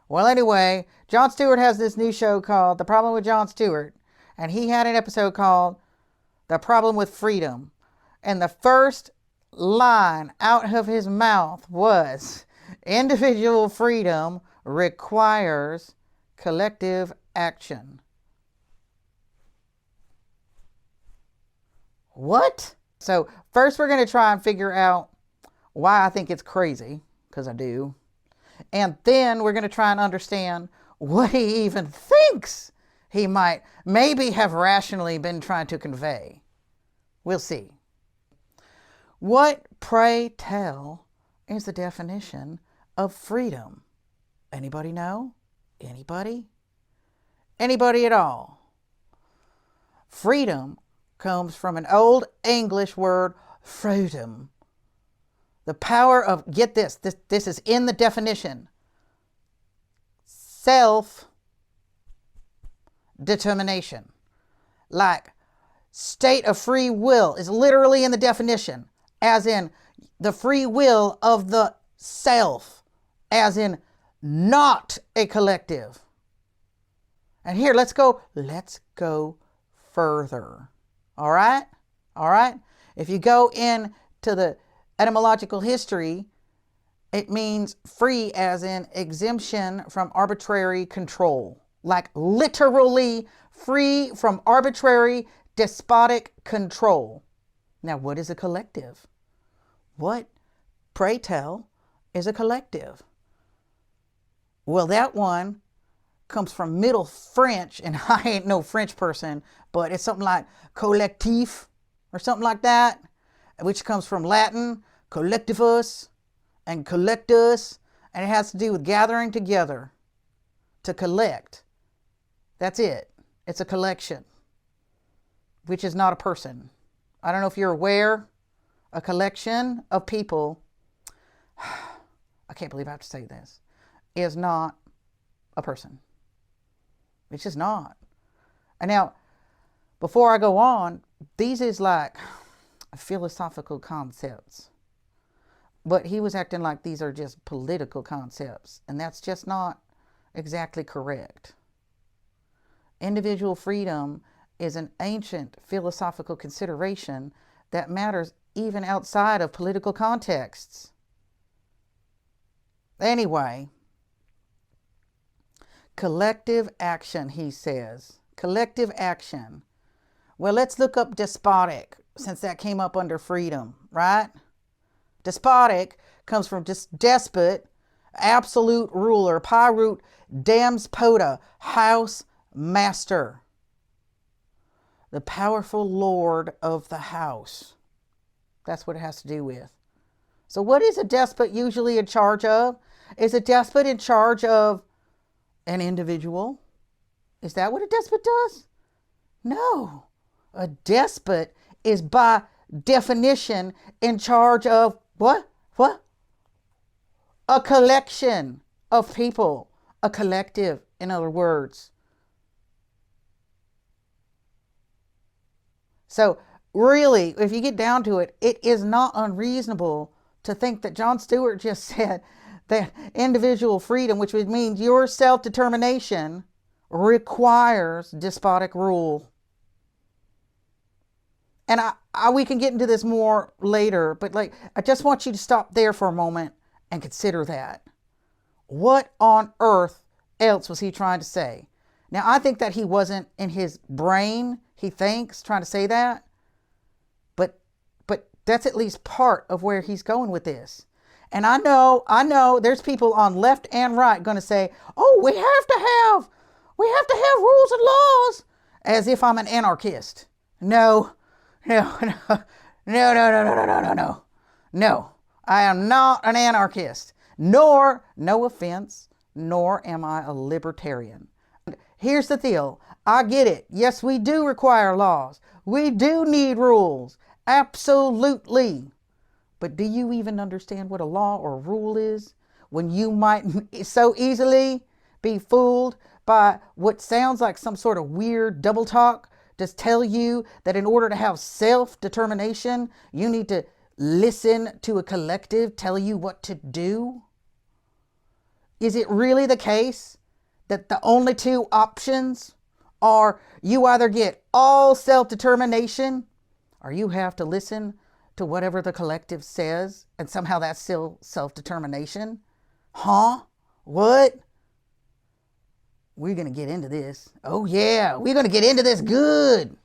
Well, anyway, Jon Stewart has this new show called The Problem with Jon Stewart. And he had an episode called The Problem with Freedom. And the first line out of his mouth was, individual freedom requires collective action. What? So first we're going to try and figure out why I think it's crazy, because I do. And then we're going to try and understand what he even thinks he might maybe have rationally been trying to convey. We'll see. What, pray tell, is the definition of freedom? Anybody know? Anybody? Anybody at all? Freedom comes from an old English word, freedom. The power of, get this is in the definition, self-determination. Like state of free will is literally in the definition, as in the free will of the self, as in not a collective. And here, let's go further. All right? If you go into the etymological history, it means free as in exemption from arbitrary control. Like literally free from arbitrary despotic control. Now, what is a collective? What, pray tell, is a collective? Well, that one comes from Middle French, and I ain't no French person, but it's something like collectif or something like that, which comes from Latin, collectivus and collectus, and it has to do with gathering together to collect. That's it. It's a collection, which is not a person. I don't know if you're aware, a collection of people, I can't believe I have to say this, is not a person. It's just not. And now, before I go on, these is like philosophical concepts. But he was acting like these are just political concepts. And that's just not exactly correct. Individual freedom is an ancient philosophical consideration that matters even outside of political contexts. Anyway, collective action, he says. Collective action. Well, let's look up despotic, since that came up under freedom, right? Despotic comes from despot, absolute ruler, pi root despota, house master. The powerful lord of the house. That's what it has to do with. So what is a despot usually in charge of? Is a despot in charge of an individual? Is that what a despot does? No. A despot is by definition in charge of what? A collection of people. A collective, in other words. So really, if you get down to it, it is not unreasonable to think that Jon Stewart just said that individual freedom, which would mean your self-determination, requires despotic rule. And we can get into this more later, but I just want you to stop there for a moment and consider that. What on earth else was he trying to say? Now, I think that he wasn't in his brain, he thinks, trying to say that. But that's at least part of where he's going with this. And I know there's people on left and right going to say, oh, we have to have rules and laws, as if I'm an anarchist. No, I am not an anarchist, nor, no offense, nor am I a libertarian. Here's the deal. I get it. Yes, we do require laws. We do need rules. Absolutely. But do you even understand what a law or a rule is? When you might so easily be fooled by what sounds like some sort of weird double talk to tell you that in order to have self-determination, you need to listen to a collective tell you what to do? Is it really the case that the only two options are you either get all self-determination or you have to listen to whatever the collective says, and somehow that's still self-determination? Huh? What? We're going to get into this. Oh yeah, we're going to get into this good.